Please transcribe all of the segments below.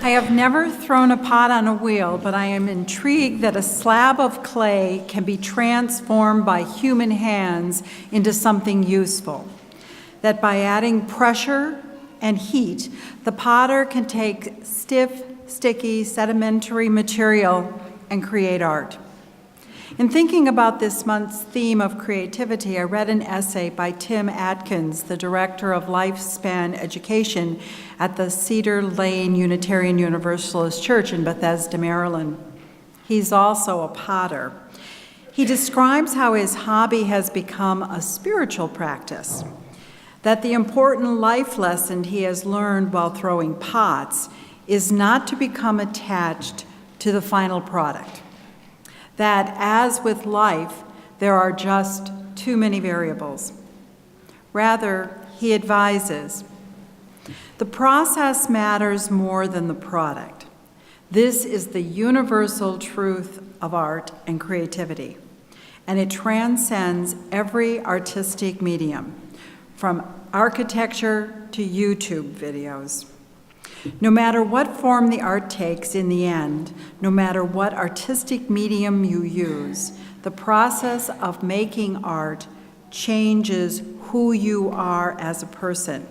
I have never thrown a pot on a wheel, but I am intrigued that a slab of clay can be transformed by human hands into something useful. That by adding pressure and heat, the potter can take stiff, sticky, sedimentary material and create art. In thinking about this month's theme of creativity, I read an essay by Tim Atkins, the director of Lifespan Education at the Cedar Lane Unitarian Universalist Church in Bethesda, Maryland. He's also a potter. He describes how his hobby has become a spiritual practice, that the important life lesson he has learned while throwing pots is not to become attached to the final product. That, as with life, there are just too many variables. Rather, he advises, the process matters more than the product. This is the universal truth of art and creativity, and it transcends every artistic medium, from architecture to YouTube videos. No matter what form the art takes in the end, no matter what artistic medium you use, the process of making art changes who you are as a person.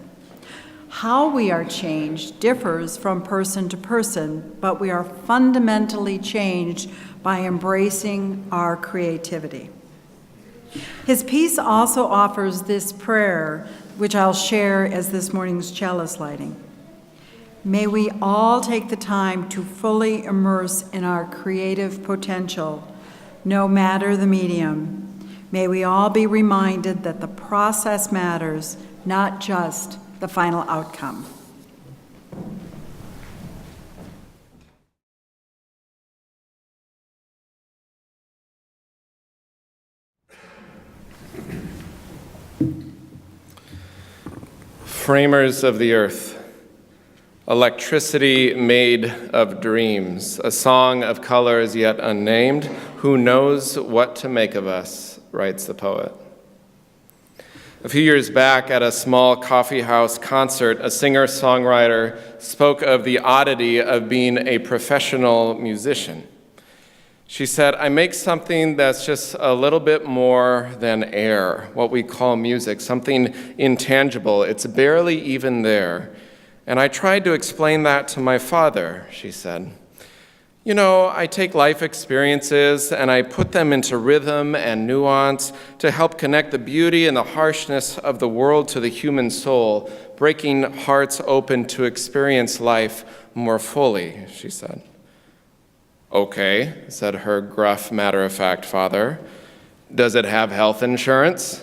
How we are changed differs from person to person, but we are fundamentally changed by embracing our creativity. His piece also offers this prayer, which I'll share as this morning's chalice lighting. May we all take the time to fully immerse in our creative potential, no matter the medium. May we all be reminded that the process matters, not just the final outcome. Framers of the earth, electricity made of dreams, a song of colors yet unnamed, who knows what to make of us, writes the poet. A few years back at a small coffee house concert, a singer-songwriter spoke of the oddity of being a professional musician. She said, I make something that's just a little bit more than air, what we call music, something intangible. It's barely even there. And I tried to explain that to my father, she said. You know, I take life experiences and I put them into rhythm and nuance to help connect the beauty and the harshness of the world to the human soul, breaking hearts open to experience life more fully, she said. Okay, said her gruff, matter-of-fact father. Does it have health insurance?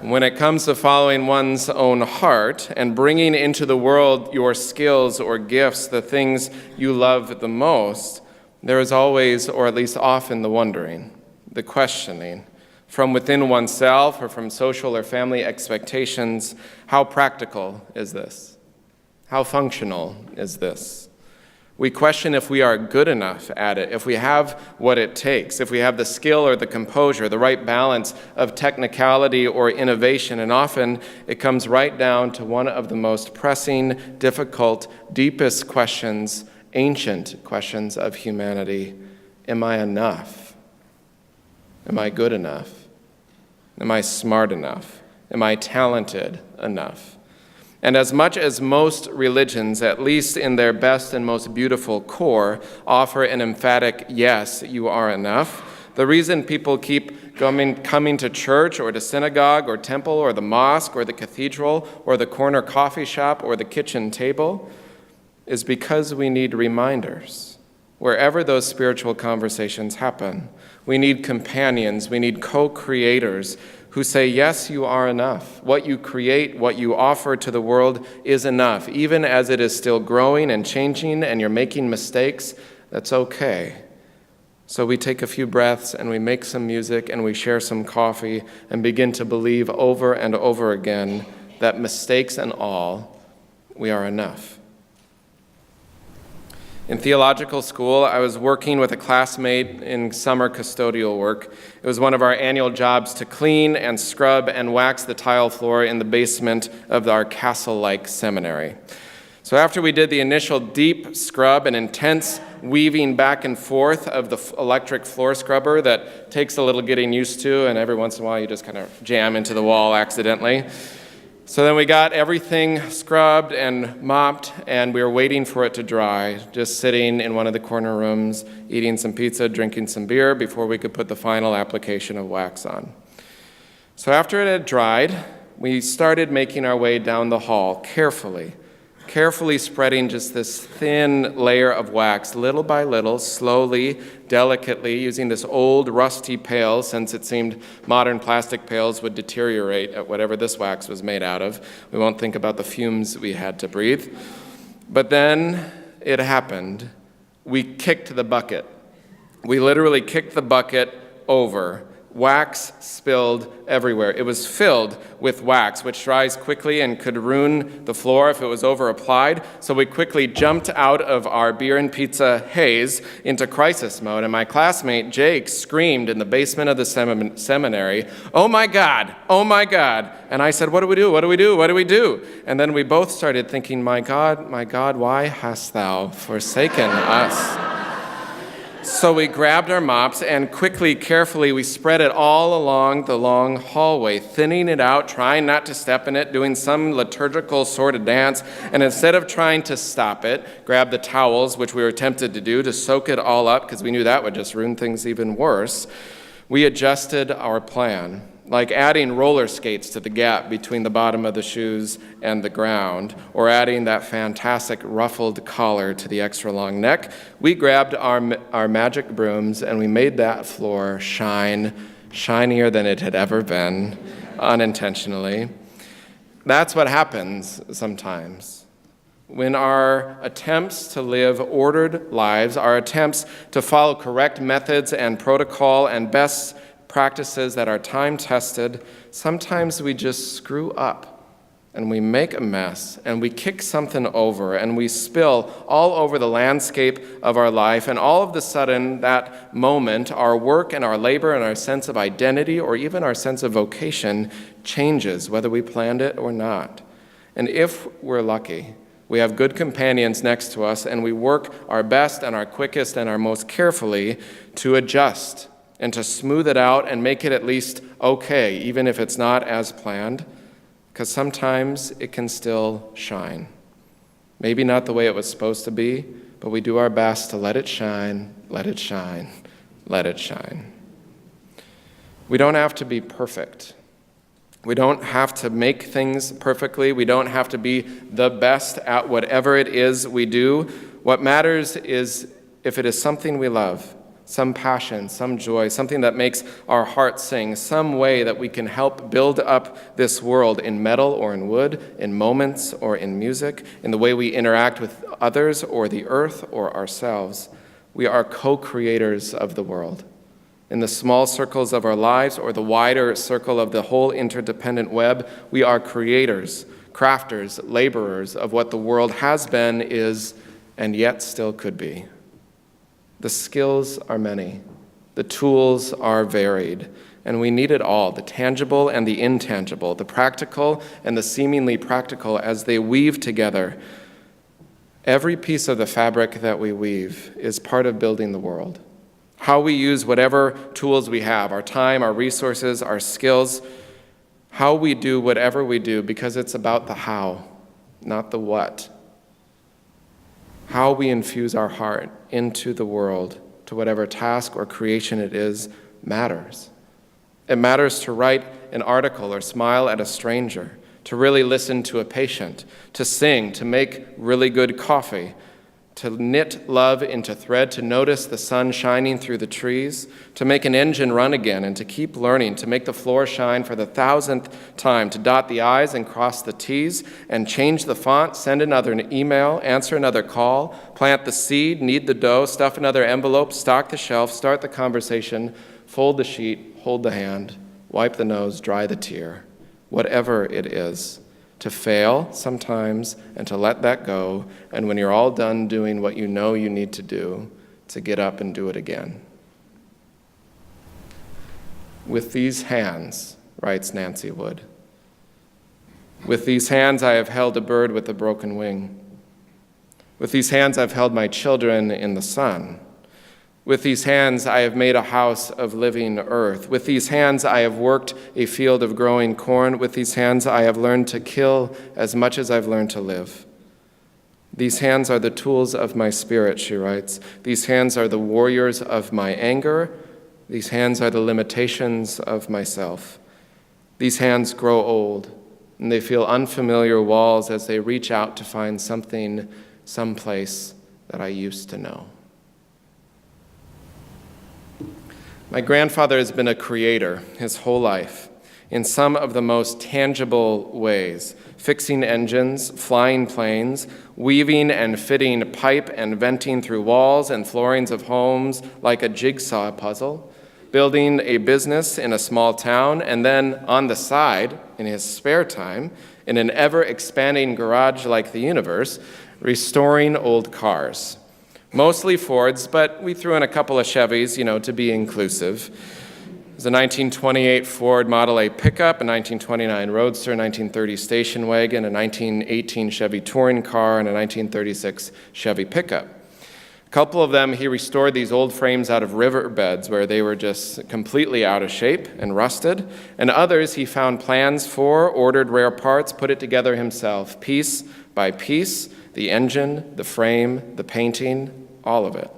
When it comes to following one's own heart and bringing into the world your skills or gifts, the things you love the most, there is always, or at least often, the wondering, the questioning, from within oneself or from social or family expectations. How practical is this? How functional is this? We question if we are good enough at it, if we have what it takes, if we have the skill or the composure, the right balance of technicality or innovation, and often it comes right down to one of the most pressing, difficult, deepest questions, ancient questions of humanity. Am I enough? Am I good enough? Am I smart enough? Am I talented enough? And as much as most religions, at least in their best and most beautiful core, offer an emphatic, yes, you are enough, the reason people keep coming to church or to synagogue or temple or the mosque or the cathedral or the corner coffee shop or the kitchen table is because we need reminders. Wherever those spiritual conversations happen, we need companions, we need co-creators who say, yes, you are enough. What you create, what you offer to the world is enough. Even as it is still growing and changing and you're making mistakes, that's okay. So we take a few breaths and we make some music and we share some coffee and begin to believe over and over again that mistakes and all, we are enough. In theological school, I was working with a classmate in summer custodial work. It was one of our annual jobs to clean and scrub and wax the tile floor in the basement of our castle-like seminary. So after we did the initial deep scrub and intense weaving back and forth of the electric floor scrubber that takes a little getting used to, and every once in a while you just kind of jam into the wall accidentally. So then we got everything scrubbed and mopped, and we were waiting for it to dry, just sitting in one of the corner rooms, eating some pizza, drinking some beer before we could put the final application of wax on. So after it had dried, we started making our way down the hall carefully spreading just this thin layer of wax, little by little, slowly, delicately, using this old rusty pail, since it seemed modern plastic pails would deteriorate at whatever this wax was made out of. We won't think about the fumes we had to breathe. But then it happened. We kicked the bucket. We literally kicked the bucket over. Wax spilled everywhere. It was filled with wax, which dries quickly and could ruin the floor if it was over-applied. So we quickly jumped out of our beer and pizza haze into crisis mode, and my classmate Jake screamed in the basement of the seminary, "Oh my God, oh my God." And I said, "What do we do? What do we do? What do we do?" And then we both started thinking, my God, why hast thou forsaken us?" So we grabbed our mops and quickly, carefully, we spread it all along the long hallway, thinning it out, trying not to step in it, doing some liturgical sort of dance. And instead of trying to stop it, grab the towels, which we were tempted to do, to soak it all up, because we knew that would just ruin things even worse, we adjusted our plan, like adding roller skates to the gap between the bottom of the shoes and the ground, or adding that fantastic ruffled collar to the extra long neck. We grabbed our magic brooms and we made that floor shine, shinier than it had ever been, unintentionally. That's what happens sometimes. When our attempts to live ordered lives, our attempts to follow correct methods and protocol and best practices that are time-tested, sometimes we just screw up and we make a mess and we kick something over and we spill all over the landscape of our life, and all of a sudden that moment, our work and our labor and our sense of identity or even our sense of vocation changes, whether we planned it or not. And if we're lucky, we have good companions next to us and we work our best and our quickest and our most carefully to adjust and to smooth it out and make it at least okay, even if it's not as planned, because sometimes it can still shine. Maybe not the way it was supposed to be, but we do our best to let it shine, let it shine, let it shine. We don't have to be perfect. We don't have to make things perfectly. We don't have to be the best at whatever it is we do. What matters is if it is something we love, some passion, some joy, something that makes our heart sing, some way that we can help build up this world in metal or in wood, in moments or in music, in the way we interact with others or the earth or ourselves. We are co-creators of the world. In the small circles of our lives or the wider circle of the whole interdependent web, we are creators, crafters, laborers of what the world has been, is, and yet still could be. The skills are many, the tools are varied, and we need it all, the tangible and the intangible, the practical and the seemingly practical, as they weave together. Every piece of the fabric that we weave is part of building the world. How we use whatever tools we have, our time, our resources, our skills, how we do whatever we do, because it's about the how, not the what. How we infuse our heart into the world, to whatever task or creation it is, matters. It matters to write an article or smile at a stranger, to really listen to a patient, to sing, to make really good coffee, to knit love into thread, to notice the sun shining through the trees, to make an engine run again and to keep learning, to make the floor shine for the 1,000th time, to dot the I's and cross the T's and change the font, send another email, answer another call, plant the seed, knead the dough, stuff another envelope, stock the shelf, start the conversation, fold the sheet, hold the hand, wipe the nose, dry the tear, whatever it is. To fail sometimes and to let that go, and when you're all done doing what you know you need to do, to get up and do it again. With these hands, writes Nancy Wood, with these hands I have held a bird with a broken wing. With these hands I've held my children in the sun. With these hands I have made a house of living earth. With these hands I have worked a field of growing corn. With these hands I have learned to kill as much as I've learned to live. These hands are the tools of my spirit, she writes. These hands are the warriors of my anger. These hands are the limitations of myself. These hands grow old, and they feel unfamiliar walls as they reach out to find something, someplace that I used to know. My grandfather has been a creator his whole life in some of the most tangible ways, fixing engines, flying planes, weaving and fitting pipe and venting through walls and floorings of homes like a jigsaw puzzle, building a business in a small town, and then on the side, in his spare time, in an ever-expanding garage like the universe, restoring old cars. Mostly Fords, but we threw in a couple of Chevys, to be inclusive. There's a 1928 Ford Model A pickup, a 1929 Roadster, a 1930 station wagon, a 1918 Chevy touring car, and a 1936 Chevy pickup. A couple of them, he restored these old frames out of riverbeds where they were just completely out of shape and rusted, and others he found plans for, ordered rare parts, put it together himself, piece by piece, the engine, the frame, the painting, all of it.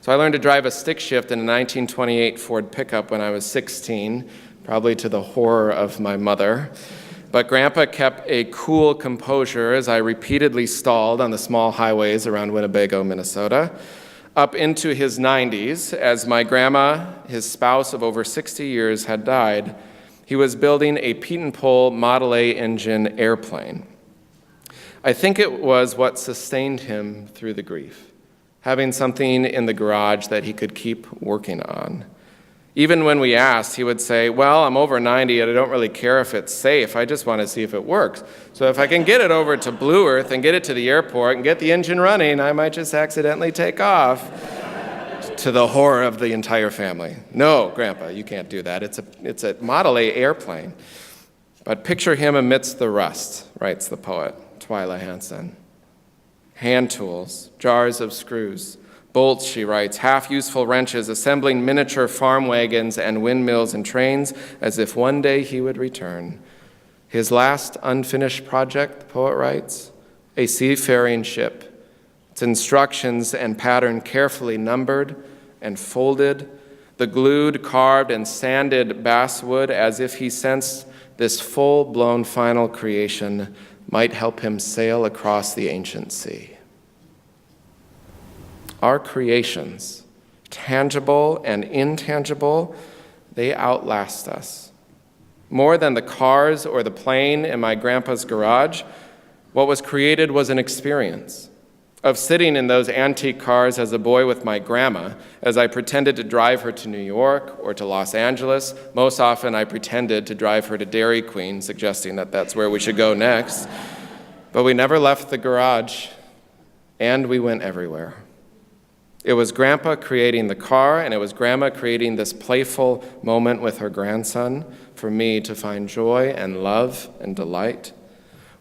So I learned to drive a stick shift in a 1928 Ford pickup when I was 16, probably to the horror of my mother. But Grandpa kept a cool composure as I repeatedly stalled on the small highways around Winnebago, Minnesota. Up into his 90s, as my grandma, his spouse of over 60 years, had died, he was building a Pete and Pole Model A engine airplane. I think it was what sustained him through the grief, having something in the garage that he could keep working on. Even when we asked, he would say, well, I'm over 90 and I don't really care if it's safe. I just want to see if it works. So if I can get it over to Blue Earth and get it to the airport and get the engine running, I might just accidentally take off. To the horror of the entire family. No, Grandpa, you can't do that. It's a Model A airplane. But picture him amidst the rust, writes the poet, Twyla Hansen. Hand tools, jars of screws, bolts, she writes, half-useful wrenches, assembling miniature farm wagons and windmills and trains as if one day he would return. His last unfinished project, the poet writes, a seafaring ship, its instructions and pattern carefully numbered and folded, the glued, carved, and sanded basswood as if he sensed this full-blown final creation might help him sail across the ancient sea. Our creations, tangible and intangible, they outlast us. More than the cars or the plane in my grandpa's garage, what was created was an experience of sitting in those antique cars as a boy with my grandma, as I pretended to drive her to New York or to Los Angeles. Most often I pretended to drive her to Dairy Queen, suggesting that that's where we should go next. But we never left the garage, and we went everywhere. It was Grandpa creating the car, and it was Grandma creating this playful moment with her grandson for me to find joy and love and delight.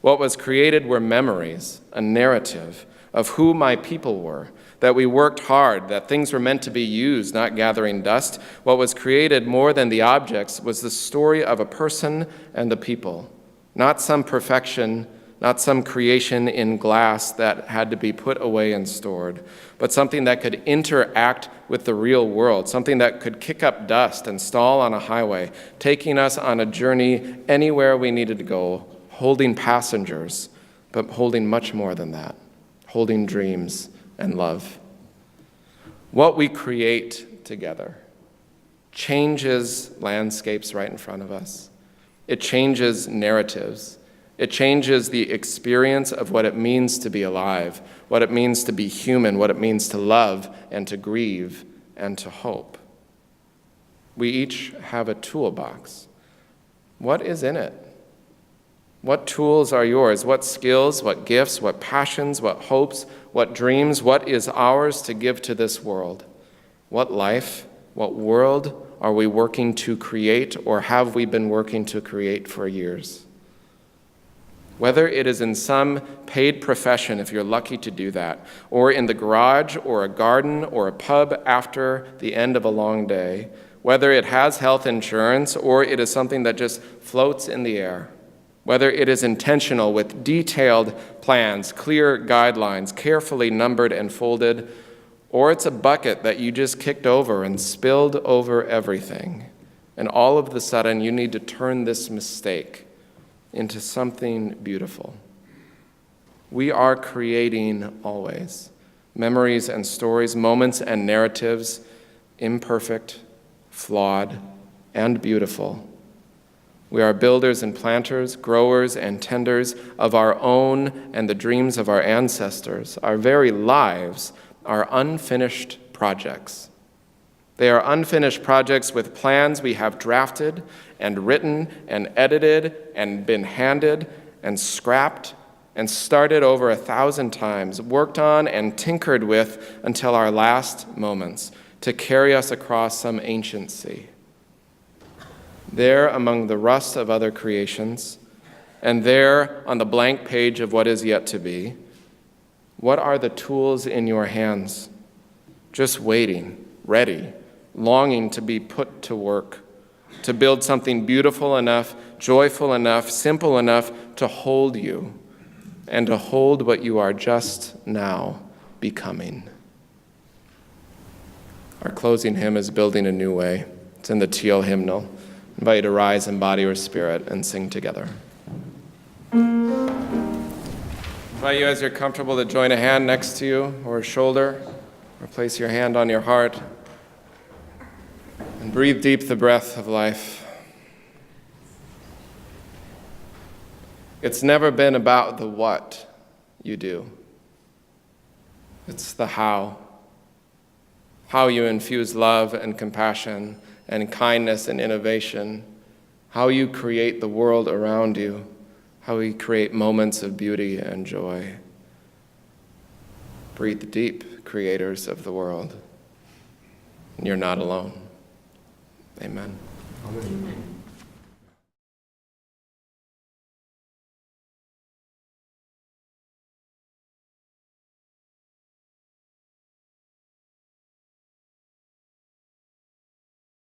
What was created were memories, a narrative of who my people were, that we worked hard, that things were meant to be used, not gathering dust. What was created more than the objects was the story of a person and a people, not some perfection, not some creation in glass that had to be put away and stored, but something that could interact with the real world, something that could kick up dust and stall on a highway, taking us on a journey anywhere we needed to go, holding passengers, but holding much more than that, holding dreams and love. What we create together changes landscapes right in front of us. It changes narratives. It changes the experience of what it means to be alive, what it means to be human, what it means to love and to grieve and to hope. We each have a toolbox. What is in it? What tools are yours? What skills, what gifts, what passions, what hopes, what dreams, what is ours to give to this world? What life, what world are we working to create, or have we been working to create for years? Whether it is in some paid profession, if you're lucky to do that, or in the garage or a garden or a pub after the end of a long day, whether it has health insurance or it is something that just floats in the air, whether it is intentional with detailed plans, clear guidelines, carefully numbered and folded, or it's a bucket that you just kicked over and spilled over everything, and all of a sudden you need to turn this mistake into something beautiful. We are creating always memories and stories, moments and narratives, imperfect, flawed, and beautiful. We are builders and planters, growers and tenders of our own and the dreams of our ancestors. Our very lives are unfinished projects. They are unfinished projects with plans we have drafted and written and edited and been handed and scrapped and started over 1,000 times, worked on and tinkered with until our last moments to carry us across some ancient sea. There among the rust of other creations, and there on the blank page of what is yet to be, what are the tools in your hands? Just waiting, ready, longing to be put to work, to build something beautiful enough, joyful enough, simple enough to hold you, and to hold what you are just now becoming. Our closing hymn is Building a New Way. It's in the Teal hymnal. I invite you to rise in body or spirit and sing together. I invite you, as you're comfortable, to join a hand next to you or a shoulder, or place your hand on your heart. And breathe deep the breath of life. It's never been about the what you do. It's the how. How you infuse love and compassion and kindness and innovation. How you create the world around you. How you create moments of beauty and joy. Breathe deep, creators of the world. And you're not alone. Amen. Amen.